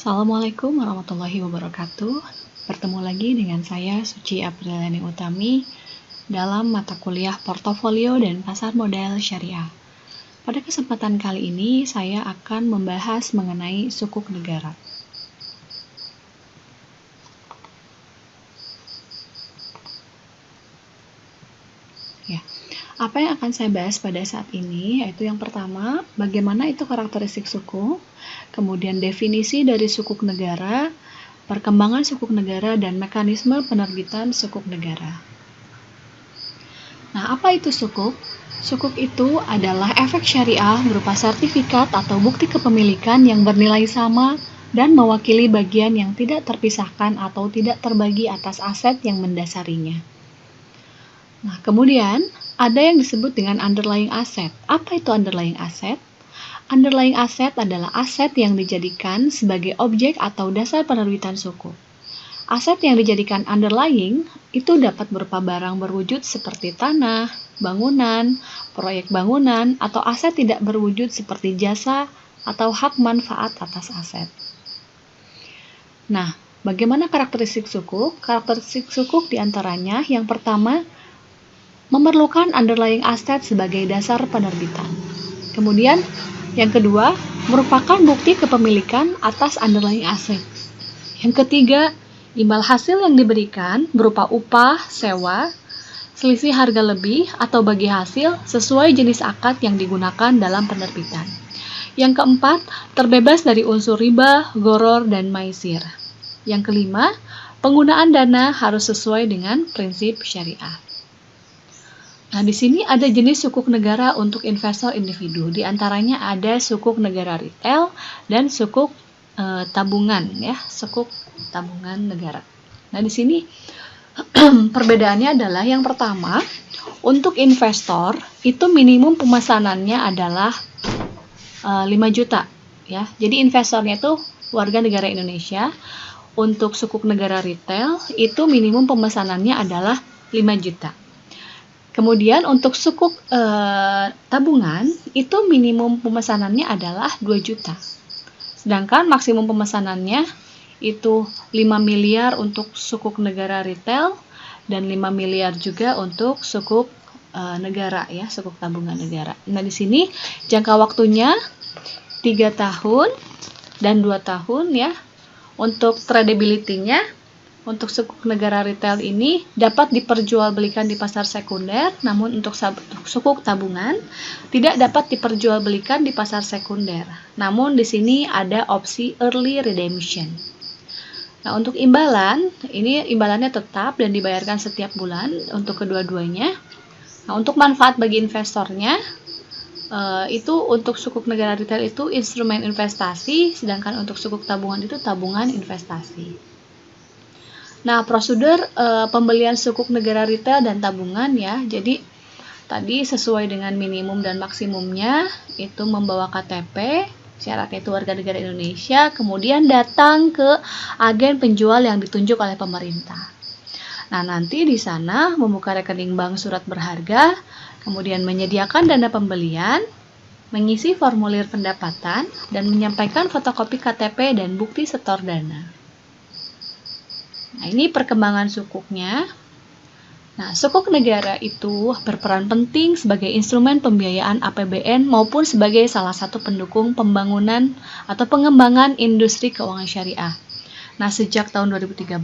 Assalamualaikum warahmatullahi wabarakatuh. Bertemu lagi dengan saya Suci Apriliani Utami dalam mata kuliah Portofolio dan Pasar Modal Syariah. Pada kesempatan kali ini saya akan membahas mengenai sukuk negara. Apa yang akan saya bahas pada saat ini yaitu yang pertama, bagaimana itu karakteristik sukuk, kemudian definisi dari sukuk negara, perkembangan sukuk negara, dan mekanisme penerbitan sukuk negara. Nah, apa itu sukuk? Sukuk itu adalah efek syariah berupa sertifikat atau bukti kepemilikan yang bernilai sama dan mewakili bagian yang tidak terpisahkan atau tidak terbagi atas aset yang mendasarinya. Nah, kemudian ada yang disebut dengan underlying asset. Apa itu underlying asset? Underlying asset adalah aset yang dijadikan sebagai objek atau dasar penerbitan sukuk. Aset yang dijadikan underlying itu dapat berupa barang berwujud seperti tanah, bangunan, proyek bangunan, atau aset tidak berwujud seperti jasa atau hak manfaat atas aset. Nah, bagaimana karakteristik sukuk? Karakteristik sukuk diantaranya yang pertama, memerlukan underlying asset sebagai dasar penerbitan. Kemudian, yang kedua, merupakan bukti kepemilikan atas underlying asset. Yang ketiga, imbal hasil yang diberikan berupa upah, sewa, selisih harga lebih, atau bagi hasil sesuai jenis akad yang digunakan dalam penerbitan. Yang keempat, terbebas dari unsur riba, gharar, dan maisir. Yang kelima, penggunaan dana harus sesuai dengan prinsip syariah. Nah, di sini ada jenis sukuk negara untuk investor individu. Di antaranya ada sukuk negara retail dan sukuk tabungan, ya, sukuk tabungan negara. Nah, di sini perbedaannya adalah yang pertama, untuk investor itu minimum pemesanannya adalah 5 juta, ya. Jadi investornya itu warga negara Indonesia. Untuk sukuk negara retail itu minimum pemesanannya adalah 5 juta. Kemudian untuk sukuk tabungan itu minimum pemesanannya adalah 2 juta. Sedangkan maksimum pemesanannya itu 5 miliar untuk sukuk negara retail dan 5 miliar juga untuk sukuk negara, ya, sukuk tabungan negara. Nah, di sini jangka waktunya 3 tahun dan 2 tahun, ya. Untuk tradability-nya, untuk sukuk negara retail ini dapat diperjualbelikan di pasar sekunder, namun untuk sukuk tabungan tidak dapat diperjualbelikan di pasar sekunder. Namun di sini ada opsi early redemption. Nah, untuk imbalan, ini imbalannya tetap dan dibayarkan setiap bulan untuk kedua-duanya. Nah, untuk manfaat bagi investornya, itu untuk sukuk negara retail itu instrumen investasi, sedangkan untuk sukuk tabungan itu tabungan investasi. Nah, prosedur pembelian sukuk negara retail dan tabungan, ya. Jadi tadi sesuai dengan minimum dan maksimumnya itu membawa KTP, syaratnya itu warga negara Indonesia, kemudian datang ke agen penjual yang ditunjuk oleh pemerintah. Nah, nanti di sana membuka rekening bank surat berharga, kemudian menyediakan dana pembelian, mengisi formulir pendapatan, dan menyampaikan fotokopi KTP dan bukti setor dana. Nah, ini perkembangan sukuknya. Nah, sukuk negara itu berperan penting sebagai instrumen pembiayaan APBN maupun sebagai salah satu pendukung pembangunan atau pengembangan industri keuangan syariah. Nah, sejak tahun 2013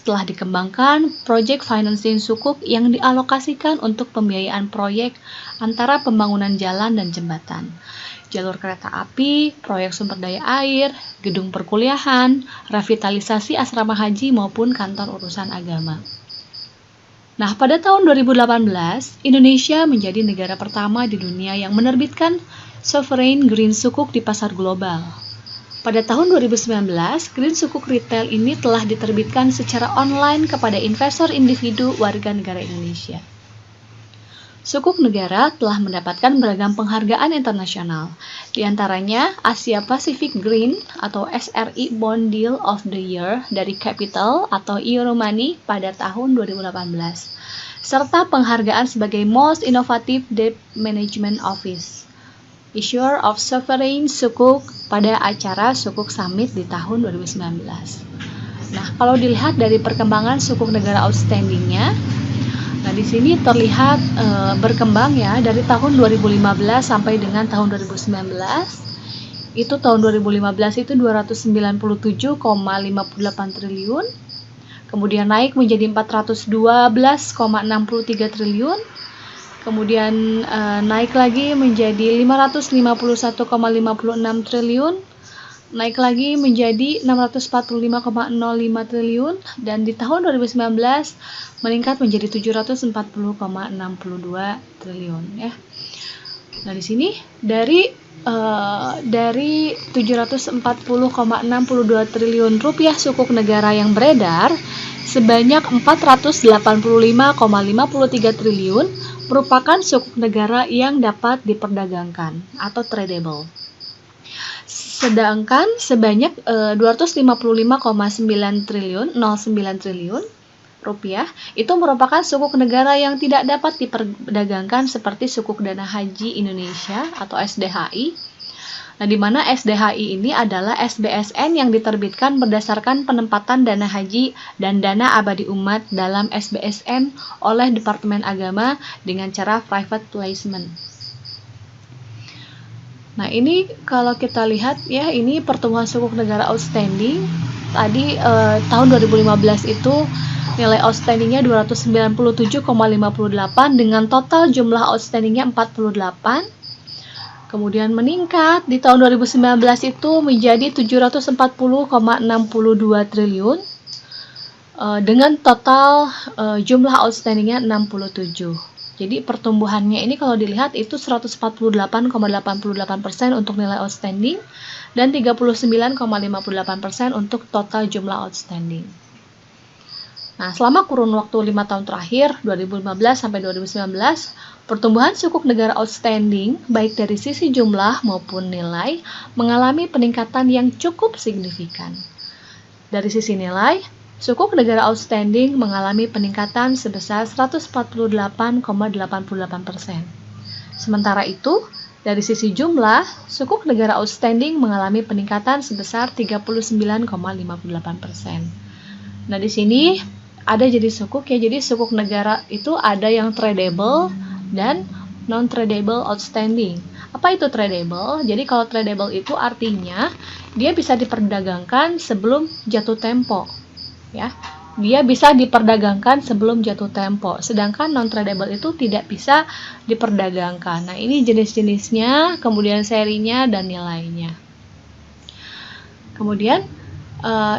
telah dikembangkan proyek financing sukuk yang dialokasikan untuk pembiayaan proyek antara pembangunan jalan dan jembatan, jalur kereta api, proyek sumber daya air, gedung perkuliahan, revitalisasi asrama haji maupun kantor urusan agama. Nah, pada tahun 2018, Indonesia menjadi negara pertama di dunia yang menerbitkan sovereign green sukuk di pasar global. Pada tahun 2019, green sukuk retail ini telah diterbitkan secara online kepada investor individu warga negara Indonesia. Sukuk negara telah mendapatkan beragam penghargaan internasional, di antaranya Asia Pacific Green atau SRI Bond Deal of the Year dari Capital atau Euromoney pada tahun 2018, serta penghargaan sebagai Most Innovative Debt Management Office Issuer of Sovereign Sukuk pada acara Sukuk Summit di tahun 2019. Nah, kalau dilihat dari perkembangan sukuk negara outstanding-nya, nah di sini terlihat berkembang ya dari tahun 2015 sampai dengan tahun 2019. Itu tahun 2015 itu 297,58 triliun. Kemudian naik menjadi 412,63 triliun. Kemudian naik lagi menjadi 551,56 triliun, naik lagi menjadi 645,05 triliun, dan di tahun 2019 meningkat menjadi 740,62 triliun ya. Nah, di sini dari 740,62 triliun rupiah sukuk negara yang beredar, sebanyak 485,53 triliun merupakan sukuk negara yang dapat diperdagangkan atau tradable. Sedangkan sebanyak 255,09 triliun rupiah itu merupakan sukuk negara yang tidak dapat diperdagangkan seperti sukuk dana haji Indonesia atau SDHI. Nah, di mana SDHI ini adalah SBSN yang diterbitkan berdasarkan penempatan dana haji dan dana abadi umat dalam SBSN oleh Departemen Agama dengan cara private placement. Nah, ini kalau kita lihat ya, ini pertumbuhan sukuk negara outstanding. Tadi tahun 2015 itu nilai outstandingnya 297,58 dengan total jumlah outstandingnya 48. Kemudian meningkat di tahun 2019 itu menjadi 740,62 triliun dengan total jumlah outstandingnya 67. Jadi pertumbuhannya ini kalau dilihat itu 148,88% untuk nilai outstanding dan 39,58% untuk total jumlah outstanding. Nah, selama kurun waktu 5 tahun terakhir, 2015 sampai 2019, pertumbuhan sukuk negara outstanding, baik dari sisi jumlah maupun nilai, mengalami peningkatan yang cukup signifikan. Dari sisi nilai, sukuk negara outstanding mengalami peningkatan sebesar 148,88%. Sementara itu, dari sisi jumlah, sukuk negara outstanding mengalami peningkatan sebesar 39,58%. Nah, di sini ada jenis sukuk ya. Jadi sukuk negara itu ada yang tradable dan non-tradable outstanding. Apa itu tradable? Jadi kalau tradable itu artinya dia bisa diperdagangkan sebelum jatuh tempo. Ya. Dia bisa diperdagangkan sebelum jatuh tempo. Sedangkan non-tradable itu tidak bisa diperdagangkan. Nah, ini jenis-jenisnya, kemudian serinya dan nilainya. Kemudian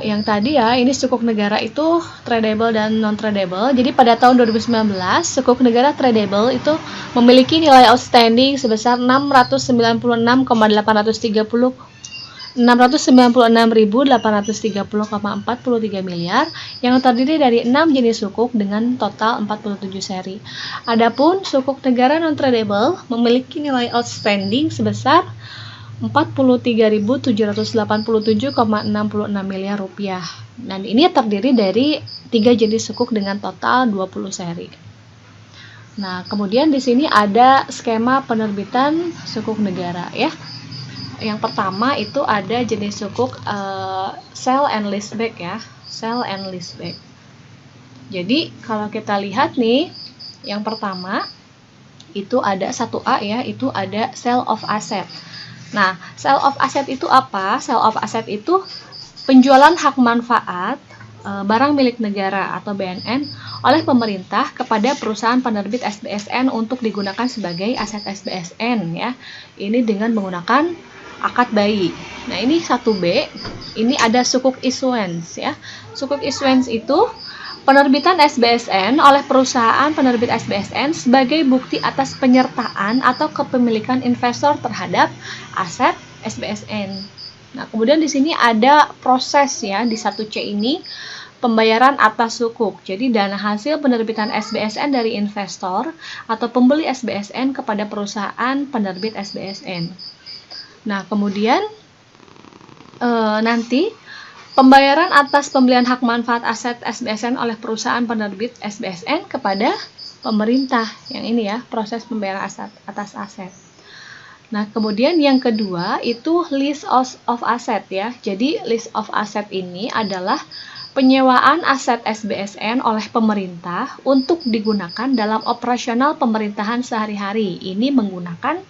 yang tadi ya, ini sukuk negara itu tradable dan non-tradable. Jadi pada tahun 2019, sukuk negara tradable itu memiliki nilai outstanding sebesar 696,830,696.830,43 miliar yang terdiri dari 6 jenis sukuk dengan total 47 seri. Adapun sukuk negara non-tradable memiliki nilai outstanding sebesar 43.787,66 miliar rupiah. Dan ini terdiri dari 3 jenis sukuk dengan total 20 seri. Nah, kemudian di sini ada skema penerbitan sukuk negara ya. Yang pertama itu ada jenis sukuk sell and leaseback ya, sell and leaseback. Jadi kalau kita lihat nih, yang pertama itu ada 1A ya, itu ada sale of asset. Nah, sale of asset itu apa? Sale of asset itu penjualan hak manfaat barang milik negara atau BNN oleh pemerintah kepada perusahaan penerbit SBSN untuk digunakan sebagai aset SBSN ya. Ini dengan menggunakan akad bayi. Nah, ini 1B, ini ada sukuk issuance ya. Sukuk issuance itu penerbitan SBSN oleh perusahaan penerbit SBSN sebagai bukti atas penyertaan atau kepemilikan investor terhadap aset SBSN. Nah, kemudian di sini ada proses ya di 1C ini pembayaran atas sukuk. Jadi dana hasil penerbitan SBSN dari investor atau pembeli SBSN kepada perusahaan penerbit SBSN. Nah, kemudian nanti pembayaran atas pembelian hak manfaat aset SBSN oleh perusahaan penerbit SBSN kepada pemerintah. Yang ini ya, proses pembayaran atas aset. Nah, kemudian yang kedua itu list of asset ya. Jadi list of asset ini adalah penyewaan aset SBSN oleh pemerintah untuk digunakan dalam operasional pemerintahan sehari-hari. Ini menggunakan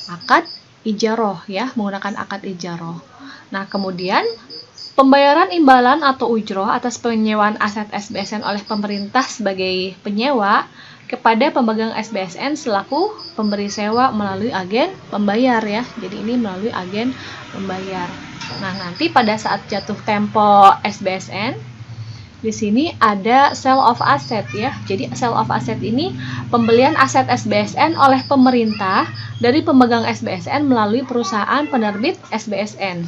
akad ijaroh ya, menggunakan akad ijaroh. Nah, kemudian pembayaran imbalan atau ujroh atas penyewaan aset SBSN oleh pemerintah sebagai penyewa kepada pemegang SBSN selaku pemberi sewa melalui agen pembayar ya. Jadi ini melalui agen pembayar. Nah, nanti pada saat jatuh tempo SBSN di sini ada sale of asset ya. Jadi sale of asset ini pembelian aset SBSN oleh pemerintah dari pemegang SBSN melalui perusahaan penerbit SBSN.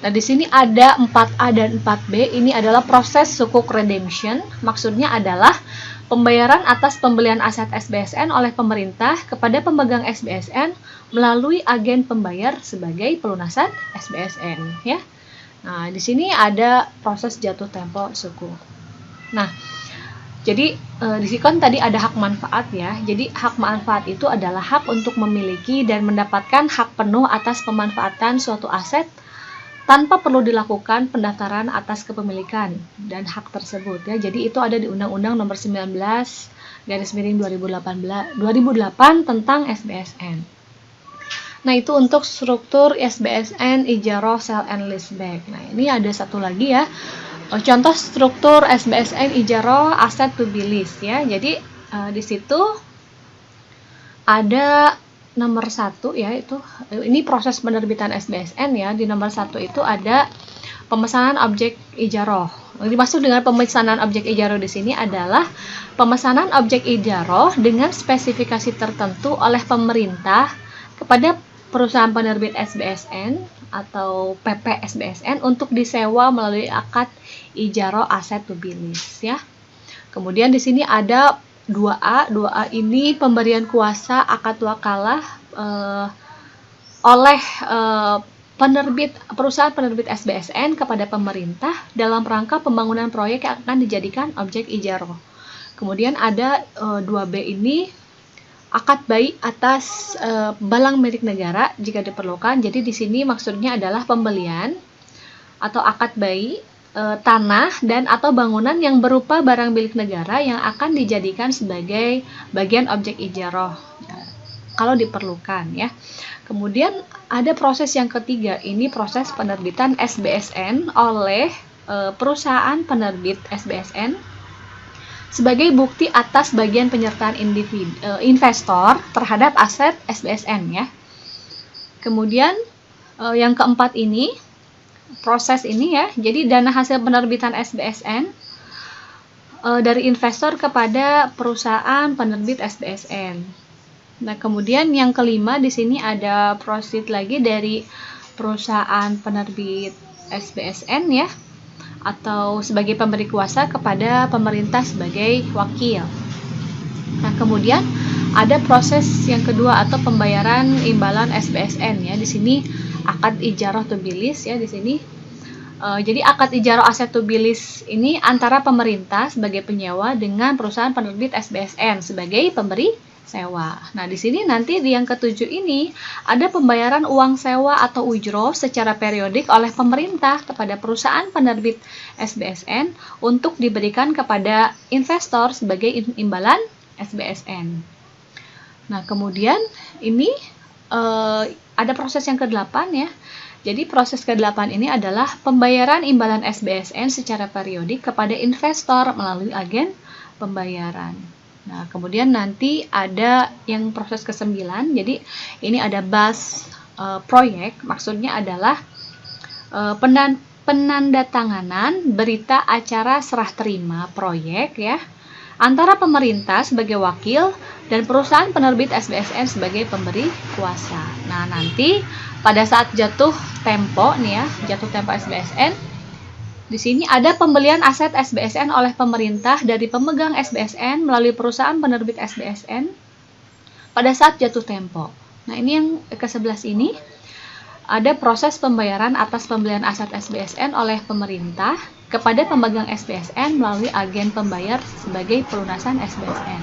Nah, di sini ada 4A dan 4B. Ini adalah proses sukuk redemption. Maksudnya adalah pembayaran atas pembelian aset SBSN oleh pemerintah kepada pemegang SBSN melalui agen pembayar sebagai pelunasan SBSN ya. Nah, di sini ada proses jatuh tempo suku. Nah, jadi di sini kan tadi ada hak manfaat ya. Jadi hak manfaat itu adalah hak untuk memiliki dan mendapatkan hak penuh atas pemanfaatan suatu aset tanpa perlu dilakukan pendaftaran atas kepemilikan dan hak tersebut ya. Jadi itu ada di Undang-Undang Nomor 19/2008 tentang SBSN. Nah, itu untuk struktur SBSN, Ijaroh, Sale and Leaseback. Nah, ini ada satu lagi ya. Contoh struktur SBSN, Ijaroh, Asset to be Leased ya. Jadi di situ ada nomor 1 ya, itu ini proses penerbitan SBSN ya. Di nomor 1 itu ada pemesanan objek ijaroh. Dimaksud dengan pemesanan objek ijaroh di sini adalah pemesanan objek ijaroh dengan spesifikasi tertentu oleh pemerintah kepada perusahaan penerbit SBSN atau PP SBSN untuk disewa melalui akad ijaroh aset to be leased ya. Kemudian di sini ada 2A. 2A ini pemberian kuasa akad wakalah oleh perusahaan penerbit SBSN kepada pemerintah dalam rangka pembangunan proyek yang akan dijadikan objek ijaroh. Kemudian ada 2B ini akad bai atas balang milik negara jika diperlukan. Jadi di sini maksudnya adalah pembelian atau akad bai tanah dan atau bangunan yang berupa barang milik negara yang akan dijadikan sebagai bagian objek ijaroh kalau diperlukan ya. Kemudian ada proses yang ketiga, ini proses penerbitan SBSN oleh perusahaan penerbit SBSN sebagai bukti atas bagian penyertaan investor terhadap aset SBSN ya. Kemudian yang keempat ini, proses ini ya, jadi dana hasil penerbitan SBSN dari investor kepada perusahaan penerbit SBSN. Nah, kemudian yang kelima di sini ada proceed lagi dari perusahaan penerbit SBSN ya, atau sebagai pemberi kuasa kepada pemerintah sebagai wakil. Nah, kemudian ada proses yang kedua atau pembayaran imbalan SBSN ya. Di sini akad ijaroh to be leased ya di sini. Jadi akad ijaroh aset to be leased ini antara pemerintah sebagai penyewa dengan perusahaan penerbit SBSN sebagai pemberi sewa. Nah, di sini nanti di yang ketujuh ini ada pembayaran uang sewa atau ujroh secara periodik oleh pemerintah kepada perusahaan penerbit SBSN untuk diberikan kepada investor sebagai imbalan SBSN. Nah, kemudian ini ada proses yang ke-8 ya. Jadi proses ke-8 ini adalah pembayaran imbalan SBSN secara periodik kepada investor melalui agen pembayaran. Nah, kemudian nanti ada yang proses ke-9. Jadi ini ada BAS proyek, maksudnya adalah penandatanganan berita acara serah terima proyek ya antara pemerintah sebagai wakil dan perusahaan penerbit SBSN sebagai pemberi kuasa. Nah, nanti pada saat jatuh tempo nih ya, jatuh tempo SBSN, di sini ada pembelian aset SBSN oleh pemerintah dari pemegang SBSN melalui perusahaan penerbit SBSN pada saat jatuh tempo. Nah, ini yang ke-11 ini ada proses pembayaran atas pembelian aset SBSN oleh pemerintah kepada pemegang SBSN melalui agen pembayar sebagai pelunasan SBSN.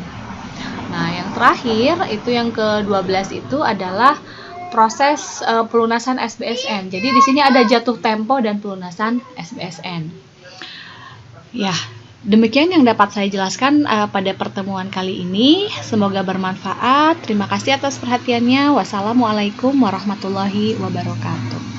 Nah, yang terakhir itu yang ke-12 itu adalah proses pelunasan SBSN. Jadi di sini ada jatuh tempo dan pelunasan SBSN. Ya, demikian yang dapat saya jelaskan pada pertemuan kali ini. Semoga bermanfaat. Terima kasih atas perhatiannya. Wassalamualaikum warahmatullahi wabarakatuh.